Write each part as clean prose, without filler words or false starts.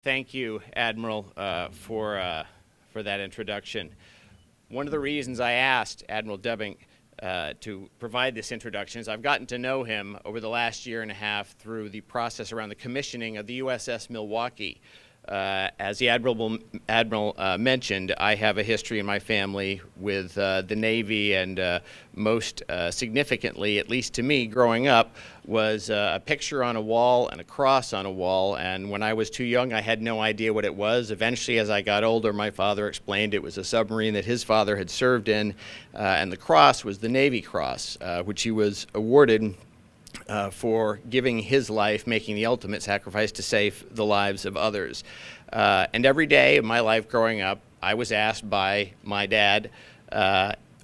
Thank you, Admiral, for that introduction. One of the reasons I asked Admiral Debbink to provide this introduction is I've gotten to know him over the last year and a half through the process around the commissioning of the USS Milwaukee. As the Admiral mentioned, I have a history in my family with the Navy, and most significantly, at least to me, growing up, was a picture on a wall and a cross on a wall. And when I was too young, I had no idea what it was. Eventually, as I got older, my father explained it was a submarine that his father had served in, and the cross was the Navy Cross, which he was awarded for giving his life, making the ultimate sacrifice to save the lives of others. And every day of my life growing up, I was asked by my dad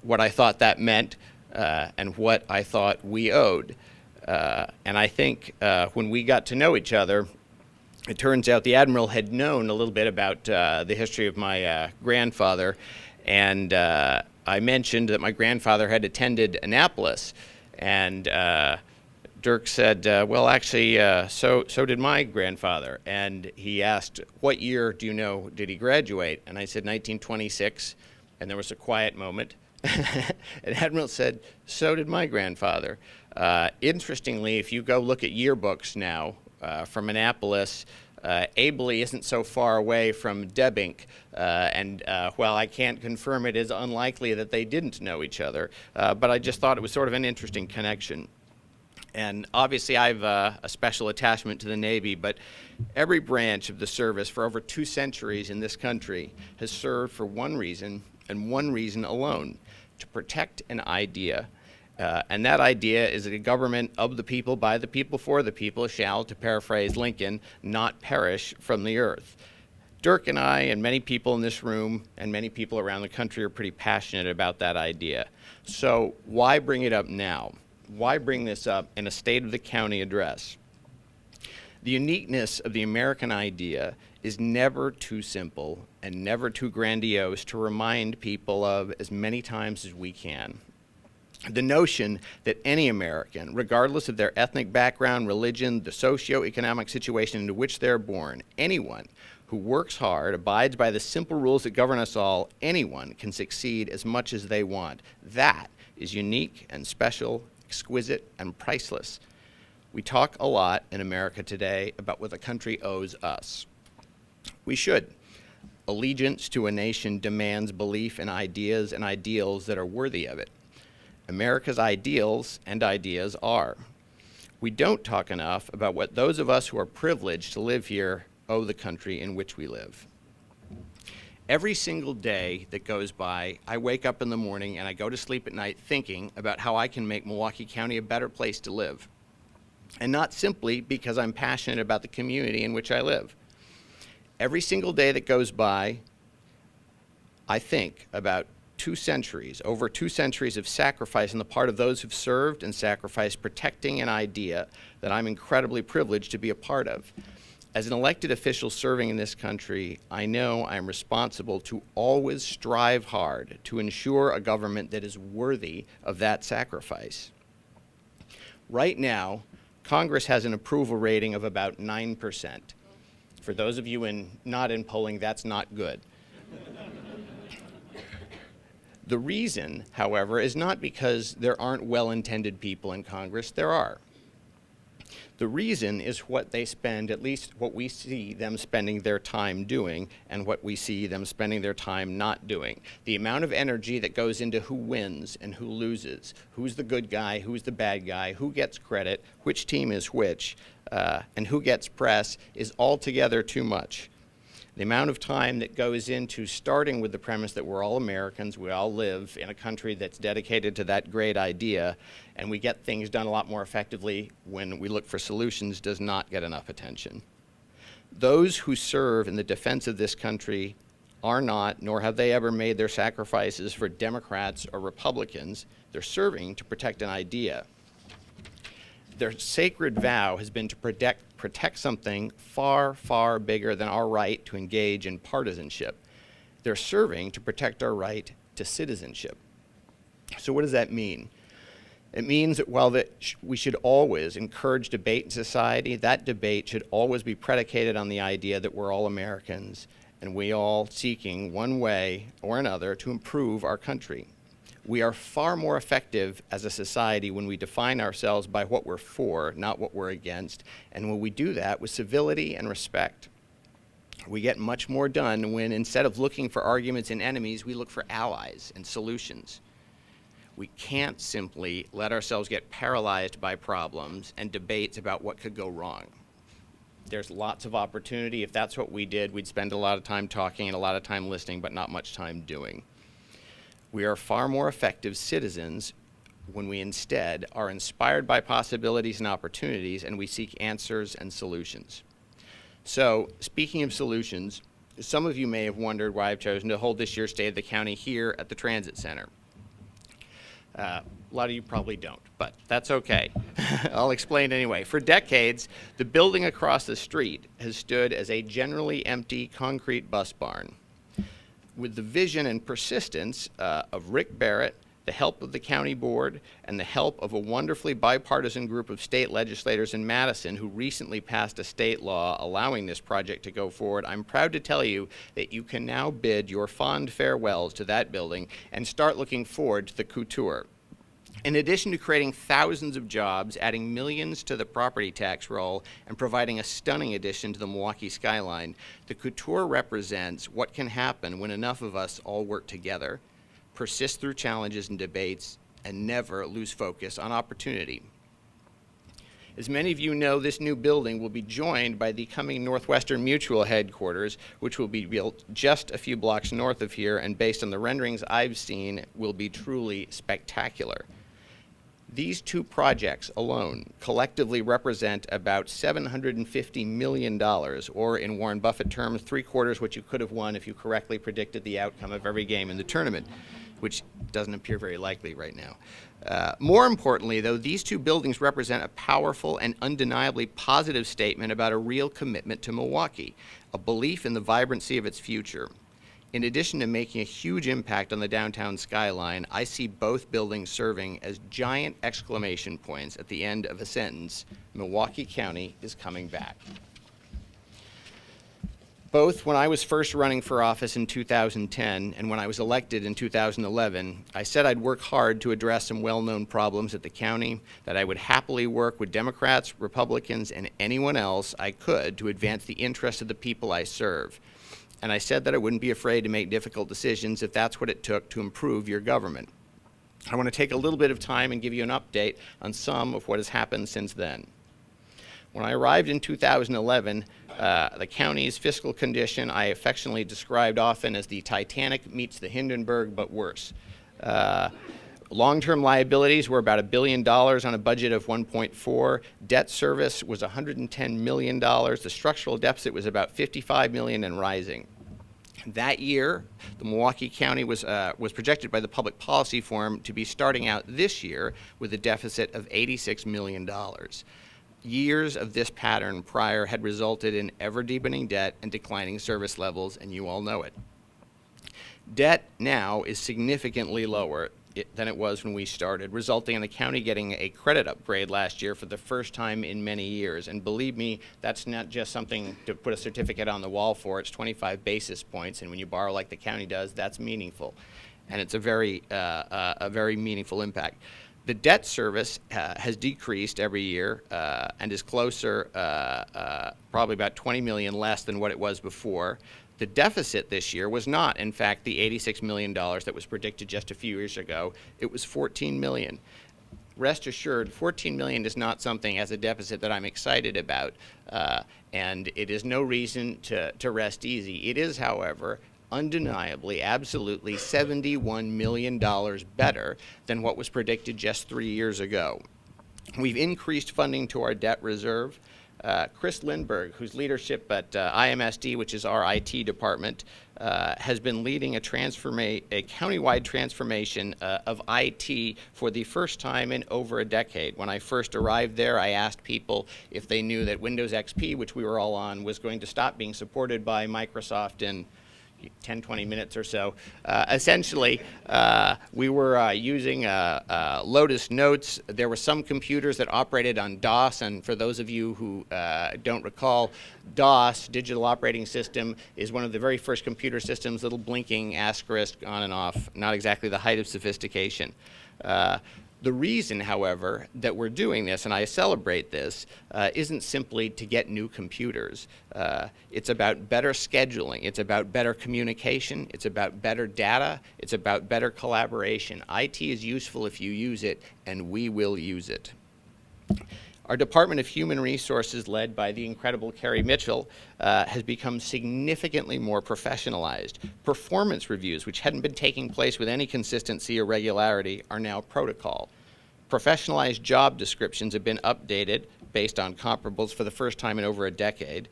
what I thought that meant and what I thought we owed. And I think when we got to know each other, it turns out the Admiral had known a little bit about the history of my grandfather, and I mentioned that my grandfather had attended Annapolis, and Dirk said, well, actually, so did my grandfather. And he asked, what year do you know did he graduate? And I said, 1926. And there was a quiet moment. And Admiral said, so did my grandfather. Interestingly, if you go look at yearbooks now from Annapolis, Abele isn't so far away from Debbink, and while I can't confirm, it is unlikely that they didn't know each other, but I just thought it was sort of an interesting connection. And obviously I have a special attachment to the Navy, but every branch of the service for over 2 centuries in this country has served for one reason and one reason alone: to protect an idea. And that idea is that a government of the people, by the people, for the people shall, to paraphrase Lincoln, not perish from the earth. Dirk and I and many people in this room and many people around the country are pretty passionate about that idea. So why bring it up now? Why bring this up in a State of the County address? The uniqueness of the American idea is never too simple and never too grandiose to remind people of as many times as we can. The notion that any American, regardless of their ethnic background, religion, the socioeconomic situation into which they're born, anyone who works hard, abides by the simple rules that govern us all, anyone can succeed as much as they want. That is unique and special, exquisite, and priceless. We talk a lot in America today about what the country owes us. We should. Allegiance to a nation demands belief in ideas and ideals that are worthy of it. America's ideals and ideas are. We don't talk enough about what those of us who are privileged to live here owe the country in which we live. Every single day that goes by, I wake up in the morning and I go to sleep at night thinking about how I can make Milwaukee County a better place to live. And not simply because I'm passionate about the community in which I live. Every single day that goes by, I think about 2 centuries, over 2 centuries of sacrifice on the part of those who've served and sacrificed protecting an idea that I'm incredibly privileged to be a part of. As an elected official serving in this country, I know I'm responsible to always strive hard to ensure a government that is worthy of that sacrifice. Right now, Congress has an approval rating of about 9%. For those of you not in polling, that's not good. The reason, however, is not because there aren't well-intended people in Congress. There are. The reason is what they spend, at least what we see them spending their time doing and what we see them spending their time not doing. The amount of energy that goes into who wins and who loses, who's the good guy, who's the bad guy, who gets credit, which team is which, and who gets press is altogether too much. The amount of time that goes into starting with the premise that we're all Americans, we all live in a country that's dedicated to that great idea, and we get things done a lot more effectively when we look for solutions does not get enough attention. Those who serve in the defense of this country are not, nor have they ever made their sacrifices for Democrats or Republicans. They're serving to protect an idea. Their sacred vow has been to protect something far, far bigger than our right to engage in partisanship. They're serving to protect our right to citizenship. So what does that mean? It means that while we should always encourage debate in society, that debate should always be predicated on the idea that we're all Americans and we all seeking one way or another to improve our country. We are far more effective as a society when we define ourselves by what we're for, not what we're against, and when we do that with civility and respect. We get much more done when, instead of looking for arguments and enemies, we look for allies and solutions. We can't simply let ourselves get paralyzed by problems and debates about what could go wrong. There's lots of opportunity. If that's what we did, we'd spend a lot of time talking and a lot of time listening, but not much time doing. We are far more effective citizens when we instead are inspired by possibilities and opportunities and we seek answers and solutions. So, speaking of solutions, some of you may have wondered why I've chosen to hold this year's State of the County here at the Transit Center. A lot of you probably don't, but that's okay. I'll explain anyway. For decades, the building across the street has stood as a generally empty concrete bus barn. With the vision and persistence of Rick Barrett, the help of the county board, and the help of a wonderfully bipartisan group of state legislators in Madison who recently passed a state law allowing this project to go forward, I'm proud to tell you that you can now bid your fond farewells to that building and start looking forward to the couture. In addition to creating thousands of jobs, adding millions to the property tax roll, and providing a stunning addition to the Milwaukee skyline, the couture represents what can happen when enough of us all work together, persist through challenges and debates, and never lose focus on opportunity. As many of you know, this new building will be joined by the coming Northwestern Mutual headquarters, which will be built just a few blocks north of here, and based on the renderings I've seen, will be truly spectacular. These two projects alone collectively represent about $750 million, or in Warren Buffett terms, 3/4 what you could have won if you correctly predicted the outcome of every game in the tournament, which doesn't appear very likely right now. More importantly, though, these two buildings represent a powerful and undeniably positive statement about a real commitment to Milwaukee, a belief in the vibrancy of its future. In addition to making a huge impact on the downtown skyline, I see both buildings serving as giant exclamation points at the end of a sentence: Milwaukee County is coming back. Both when I was first running for office in 2010 and when I was elected in 2011, I said I'd work hard to address some well-known problems at the county, that I would happily work with Democrats, Republicans, and anyone else I could to advance the interests of the people I serve. And I said that I wouldn't be afraid to make difficult decisions if that's what it took to improve your government. I want to take a little bit of time and give you an update on some of what has happened since then. When I arrived in 2011, the county's fiscal condition I affectionately described often as the Titanic meets the Hindenburg, but worse. Long-term liabilities were about $1 billion on a budget of 1.4. Debt service was $110 million. The structural deficit was about $55 million and rising. That year, the Milwaukee County was projected by the Public Policy Forum to be starting out this year with a deficit of $86 million. Years of this pattern prior had resulted in ever-deepening debt and declining service levels, and you all know it. Debt now is significantly lower than it was when we started, resulting in the county getting a credit upgrade last year for the first time in many years. And believe me, that's not just something to put a certificate on the wall for. It's 25 basis points, and when you borrow like the county does, that's meaningful. And it's a very meaningful impact. The debt service has decreased every year and is closer, probably about $20 million less than what it was before. The deficit this year was not, in fact, the $86 million that was predicted just a few years ago. It was $14 million. Rest assured, $14 million is not something as a deficit that I'm excited about, and it is no reason to rest easy. It is, however, undeniably, absolutely $71 million better than what was predicted just 3 years ago. We've increased funding to our debt reserve. Chris Lindberg, whose leadership at IMSD, which is our IT department, has been leading a countywide transformation of IT for the first time in over a decade. When I first arrived there, I asked people if they knew that Windows XP, which we were all on, was going to stop being supported by Microsoft in 10, 20 minutes or so. Essentially, we were using Lotus Notes. There were some computers that operated on DOS, and for those of you who don't recall, DOS, Digital Operating System, is one of the very first computer systems, little blinking asterisk on and off, not exactly the height of sophistication. The reason, however, that we're doing this, and I celebrate this, isn't simply to get new computers. It's about better scheduling. It's about better communication. It's about better data. It's about better collaboration. IT is useful if you use it, and we will use it. Our Department of Human Resources, led by the incredible Carrie Mitchell, has become significantly more professionalized. Performance reviews, which hadn't been taking place with any consistency or regularity, are now protocol. Professionalized job descriptions have been updated based on comparables for the first time in over a decade.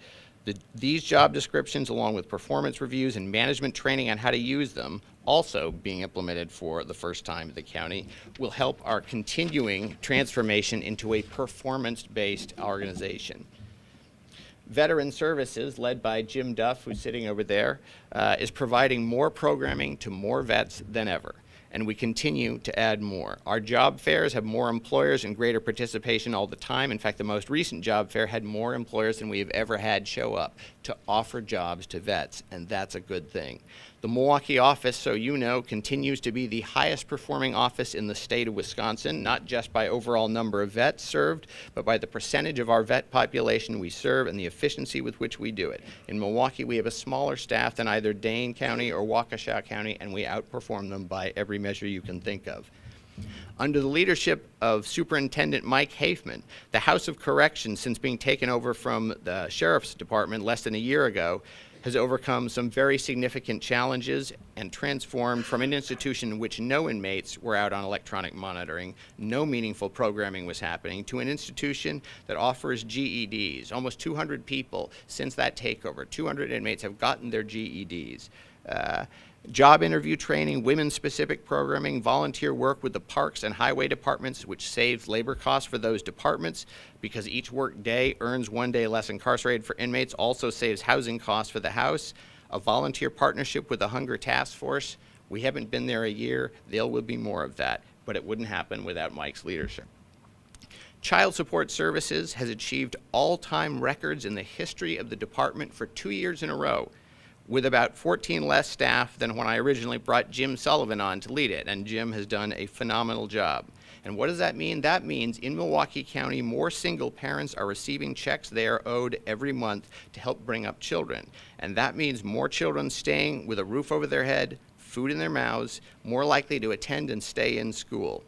These job descriptions, along with performance reviews and management training on how to use them, also being implemented for the first time in the county, will help our continuing transformation into a performance-based organization. Veteran Services, led by Jim Duff, who's sitting over there, is providing more programming to more vets than ever, and we continue to add more. Our job fairs have more employers and greater participation all the time. In fact, the most recent job fair had more employers than we have ever had show up to offer jobs to vets, and that's a good thing. The Milwaukee office, so you know, continues to be the highest performing office in the state of Wisconsin, not just by overall number of vets served, but by the percentage of our vet population we serve and the efficiency with which we do it. In Milwaukee, we have a smaller staff than either Dane County or Waukesha County, and we outperform them by every measure you can think of. Under the leadership of Superintendent Mike Hafman, the House of Corrections, since being taken over from the Sheriff's Department less than a year ago, has overcome some very significant challenges and transformed from an institution in which no inmates were out on electronic monitoring, no meaningful programming was happening, to an institution that offers GEDs. Almost 200 people since that takeover, 200 inmates have gotten their GEDs. Job interview training, women-specific programming, volunteer work with the parks and highway departments, which saves labor costs for those departments because each work day earns 1 day less incarcerated for inmates, also saves housing costs for the House. A volunteer partnership with the Hunger Task Force. We haven't been there a year. There will be more of that, but it wouldn't happen without Mike's leadership. Child Support Services has achieved all-time records in the history of the department for 2 years in a row, with about 14 less staff than when I originally brought Jim Sullivan on to lead it, and Jim has done a phenomenal job. And what does that mean? That means in Milwaukee County, more single parents are receiving checks they are owed every month to help bring up children. And that means more children staying with a roof over their head, food in their mouths, more likely to attend and stay in school.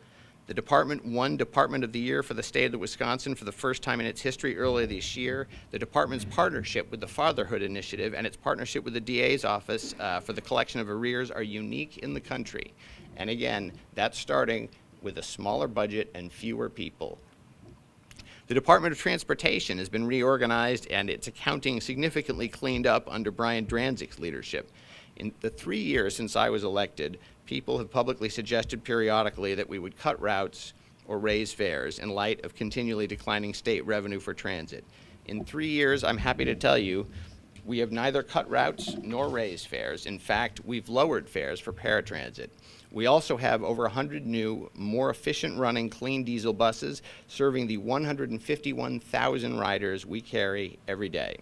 The department won Department of the Year for the state of Wisconsin for the first time in its history earlier this year. The department's partnership with the Fatherhood Initiative and its partnership with the DA's office for the collection of arrears are unique in the country. And again, that's starting with a smaller budget and fewer people. The Department of Transportation has been reorganized and its accounting significantly cleaned up under Brian Dranzik's leadership. In the 3 years since I was elected, people have publicly suggested periodically that we would cut routes or raise fares in light of continually declining state revenue for transit. In 3 years, I'm happy to tell you, we have neither cut routes nor raised fares. In fact, we've lowered fares for paratransit. We also have over 100 new, more efficient running clean diesel buses serving the 151,000 riders we carry every day.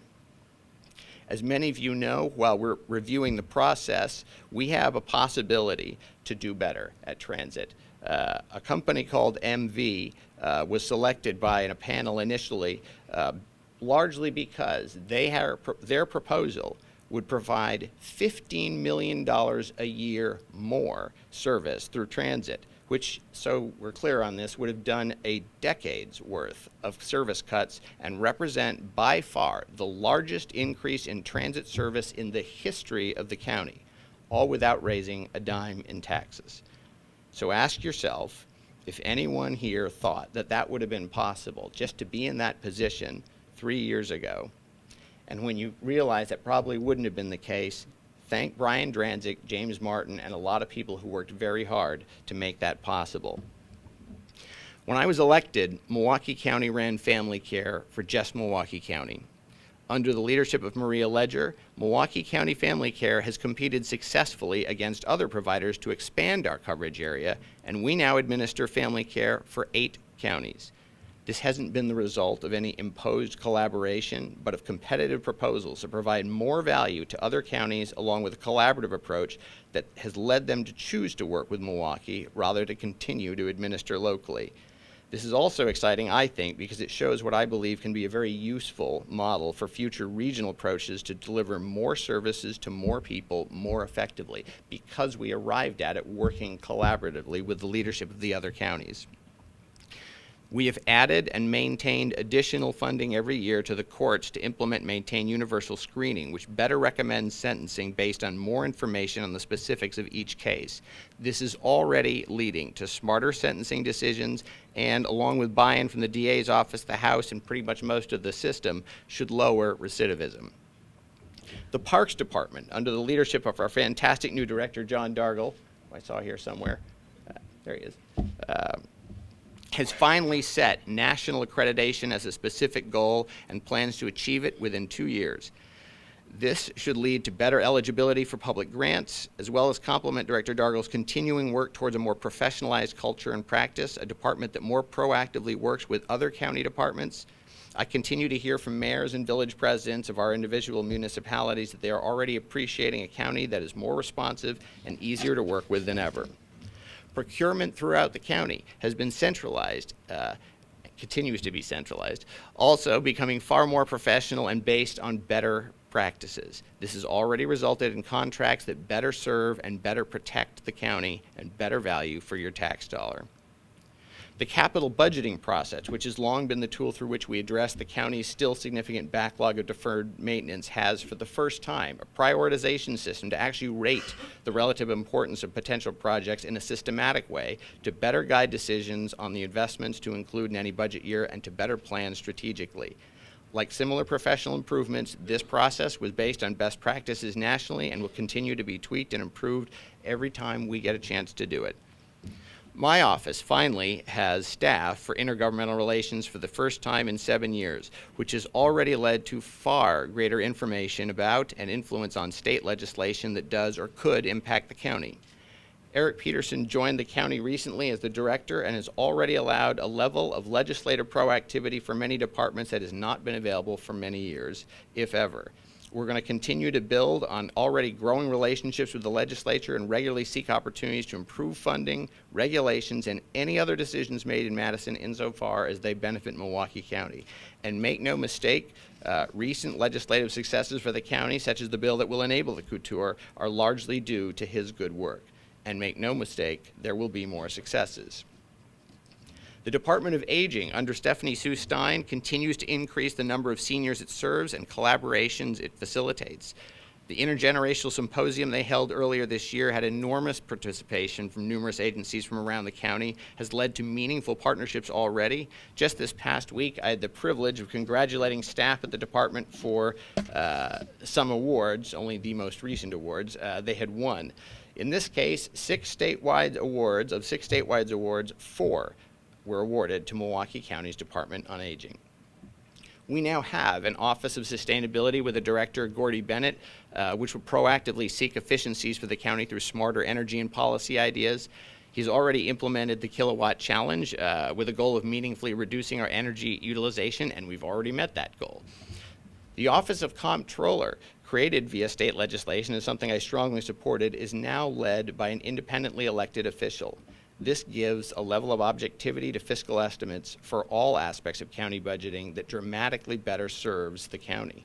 As many of you know, while we're reviewing the process, we have a possibility to do better at transit. A company called MV was selected by a panel initially, largely because their proposal would provide $15 million a year more service through transit, which, so we're clear on this, would have done a decade's worth of service cuts and represent by far the largest increase in transit service in the history of the county, all without raising a dime in taxes. So ask yourself if anyone here thought that that would have been possible just to be in that position 3 years ago. And when you realize that probably wouldn't have been the case, thank Brian Dranzik, James Martin, and a lot of people who worked very hard to make that possible. When I was elected, Milwaukee County ran family care for just Milwaukee County. Under the leadership of Maria Ledger, Milwaukee County Family Care has competed successfully against other providers to expand our coverage area, and we now administer family care for 8 counties. This hasn't been the result of any imposed collaboration, but of competitive proposals that provide more value to other counties, along with a collaborative approach that has led them to choose to work with Milwaukee rather than continue to administer locally. This is also exciting, I think, because it shows what I believe can be a very useful model for future regional approaches to deliver more services to more people more effectively, because we arrived at it working collaboratively with the leadership of the other counties. We have added and maintained additional funding every year to the courts to implement and maintain universal screening, which better recommends sentencing based on more information on the specifics of each case. This is already leading to smarter sentencing decisions, and along with buy-in from the DA's office, the House, and pretty much most of the system, should lower recidivism. The Parks Department, under the leadership of our fantastic new director, John Dargle, who I saw here somewhere, there he is, has finally set national accreditation as a specific goal and plans to achieve it within 2 years. This should lead to better eligibility for public grants, as well as complement Director Dargle's continuing work towards a more professionalized culture and practice, a department that more proactively works with other county departments. I continue to hear from mayors and village presidents of our individual municipalities that they are already appreciating a county that is more responsive and easier to work with than ever. Procurement throughout the county has been centralized, continues to be centralized, also becoming far more professional and based on better practices. This has already resulted in contracts that better serve and better protect the county and better value for your tax dollar. The capital budgeting process, which has long been the tool through which we address the county's still significant backlog of deferred maintenance, has, for the first time, a prioritization system to actually rate the relative importance of potential projects in a systematic way to better guide decisions on the investments to include in any budget year and to better plan strategically. Like similar professional improvements, this process was based on best practices nationally and will continue to be tweaked and improved every time we get a chance to do it. My office finally has staff for intergovernmental relations for the first time in 7 years, which has already led to far greater information about and influence on state legislation that does or could impact the county. Eric Peterson joined the county recently as the director and has already allowed a level of legislative proactivity for many departments that has not been available for many years, if ever. We're going to continue to build on already growing relationships with the legislature and regularly seek opportunities to improve funding, regulations, and any other decisions made in Madison insofar as they benefit Milwaukee County. And make no mistake, recent legislative successes for the county, such as the bill that will enable the couture, are largely due to his good work. And make no mistake, there will be more successes. The Department of Aging, under Stephanie Sue Stein, continues to increase the number of seniors it serves and collaborations it facilitates. The intergenerational symposium they held earlier this year had enormous participation from numerous agencies from around the county, has led to meaningful partnerships already. Just this past week, I had the privilege of congratulating staff at the department for some awards, only the most recent awards, they had won. In this case, 6 statewide awards, 4 were awarded to Milwaukee County's Department on Aging. We now have an Office of Sustainability with a director, Gordy Bennett, which will proactively seek efficiencies for the county through smarter energy and policy ideas. He's already implemented the Kilowatt Challenge with a goal of meaningfully reducing our energy utilization, and we've already met that goal. The Office of Comptroller, created via state legislation and something I strongly supported, is now led by an independently elected official. This gives a level of objectivity to fiscal estimates for all aspects of county budgeting that dramatically better serves the county.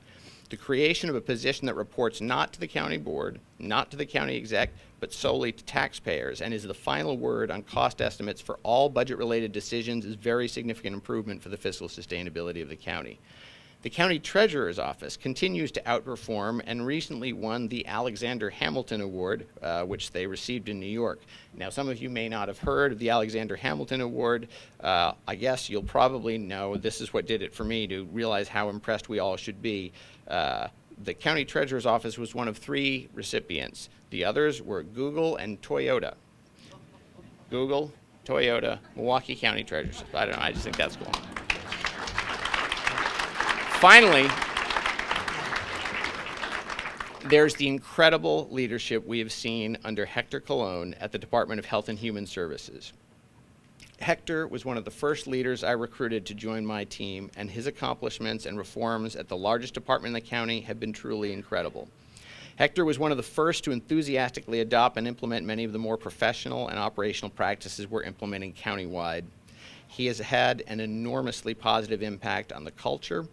The creation of a position that reports not to the county board, not to the county exec, but solely to taxpayers and is the final word on cost estimates for all budget-related decisions is very significant improvement for the fiscal sustainability of the county. The County Treasurer's Office continues to outperform and recently won the Alexander Hamilton Award, which they received in New York. Now, some of you may not have heard of the Alexander Hamilton Award. I guess you'll probably know this is what did it for me to realize how impressed we all should be. The County Treasurer's Office was one of 3 recipients. The others were Google and Toyota. Google, Toyota, Milwaukee County Treasurers. I don't know, I just think that's cool. Finally, there's the incredible leadership we have seen under Hector Colon at the Department of Health and Human Services. Hector was one of the first leaders I recruited to join my team, and his accomplishments and reforms at the largest department in the county have been truly incredible. Hector was one of the first to enthusiastically adopt and implement many of the more professional and operational practices we're implementing countywide. He has had an enormously positive impact on the culture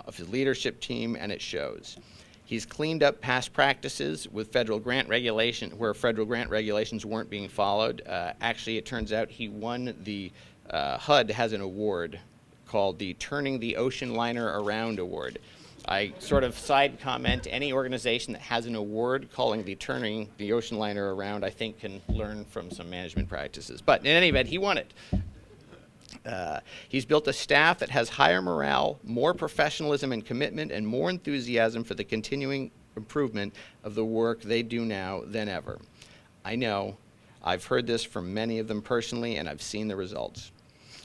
of his leadership team, and it shows. He's cleaned up past practices with federal grant regulation, where federal grant regulations weren't being followed. Actually, it turns out he won the, HUD has an award called the Turning the Ocean Liner Around Award. I sort of side comment, any organization that has an award calling the Turning the Ocean Liner Around, I think, can learn from some management practices. But in any event, he won it. He's built a staff that has higher morale, more professionalism and commitment, and more enthusiasm for the continuing improvement of the work they do now than ever. I know, I've heard this from many of them personally, and I've seen the results.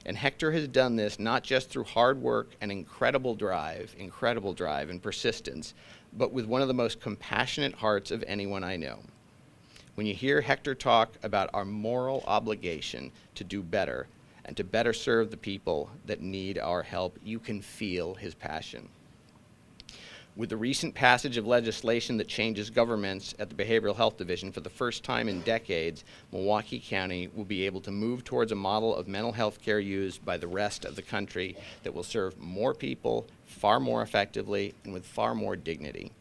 And Hector has done this not just through hard work and incredible drive and persistence, but with one of the most compassionate hearts of anyone I know. When you hear Hector talk about our moral obligation to do better, and to better serve the people that need our help, you can feel his passion. With the recent passage of legislation that changes governments at the Behavioral Health Division for the first time in decades, Milwaukee County will be able to move towards a model of mental health care used by the rest of the country that will serve more people far more effectively and with far more dignity.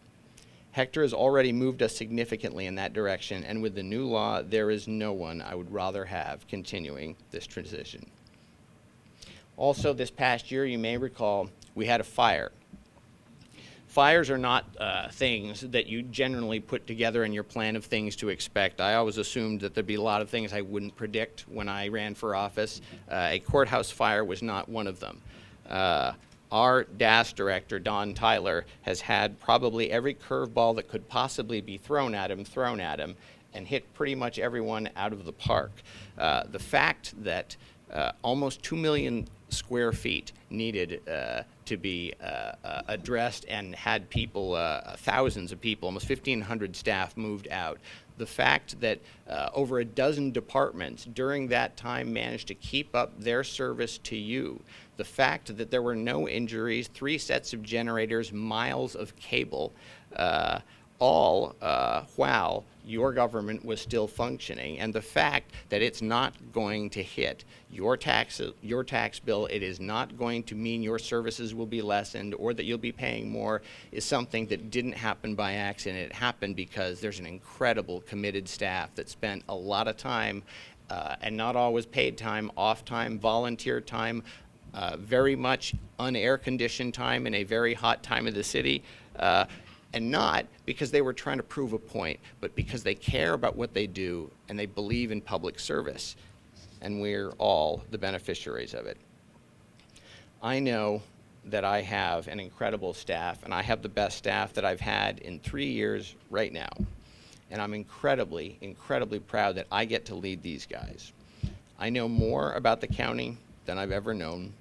Hector has already moved us significantly in that direction, and with the new law, there is no one I would rather have continuing this transition. Also, this past year, you may recall, we had a fire. Fires are not things that you generally put together in your plan of things to expect. I always assumed that there'd be a lot of things I wouldn't predict when I ran for office. A courthouse fire was not one of them. Our DAS director, Don Tyler, has had probably every curveball that could possibly be thrown at him, and hit pretty much everyone out of the park. The fact that almost 2 million square feet needed to be addressed and had people, thousands of people, almost 1,500 staff moved out. The fact that over a dozen departments during that time managed to keep up their service to you. The fact that there were no injuries, 3 sets of generators, miles of cable, all while your government was still functioning, and the fact that it's not going to hit your tax bill, it is not going to mean your services will be lessened or that you'll be paying more, is something that didn't happen by accident. It happened because there's an incredible committed staff that spent a lot of time, and not always paid time, off time, volunteer time, very much un-air conditioned time in a very hot time of the city, and not because they were trying to prove a point, but because they care about what they do and they believe in public service, and we're all the beneficiaries of it. I know that I have an incredible staff, and I have the best staff that I've had in 3 years right now, and I'm incredibly, incredibly proud that I get to lead these guys. I know more about the county than I've ever known.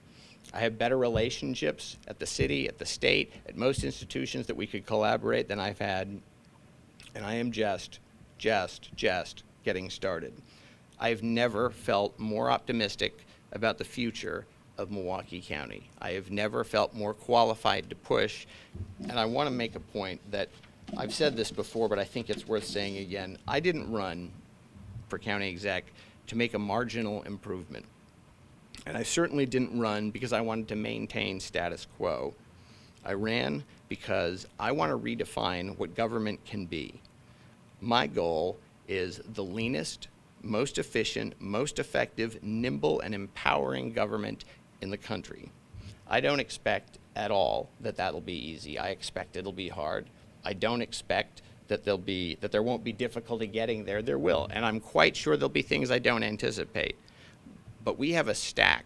I have better relationships at the city, at the state, at most institutions that we could collaborate than I've had, and I am just getting started. I've never felt more optimistic about the future of Milwaukee County. I have never felt more qualified to push, and I want to make a point that I've said this before, but I think it's worth saying again. I didn't run for county exec to make a marginal improvement. And I certainly didn't run because I wanted to maintain status quo. I ran because I want to redefine what government can be. My goal is the leanest, most efficient, most effective, nimble, and empowering government in the country. I don't expect at all that that'll be easy. I expect it'll be hard. I don't expect that there won't be difficulty getting there. There will, and I'm quite sure there'll be things I don't anticipate. But we have a stack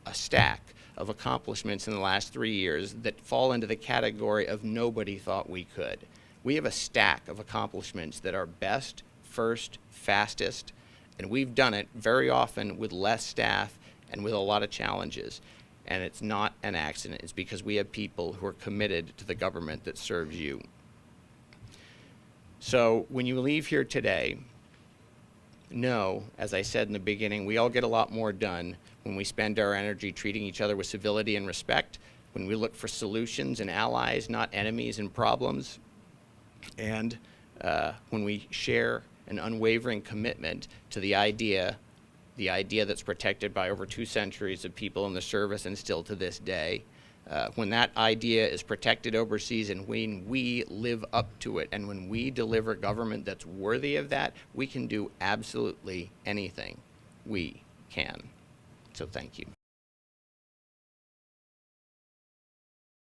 of accomplishments in the last 3 years that fall into the category of nobody thought we could. We have a stack of accomplishments that are best, first, fastest, and we've done it very often with less staff and with a lot of challenges. And it's not an accident. It's because we have people who are committed to the government that serves you. So when you leave here today, know, as I said in the beginning, we all get a lot more done when we spend our energy treating each other with civility and respect, when we look for solutions and allies, not enemies and problems, and when we share an unwavering commitment to the idea that's protected by over 2 centuries of people in the service and still to this day. When that idea is protected overseas and when we live up to it and when we deliver government that's worthy of that, we can do absolutely anything. We can. So thank you.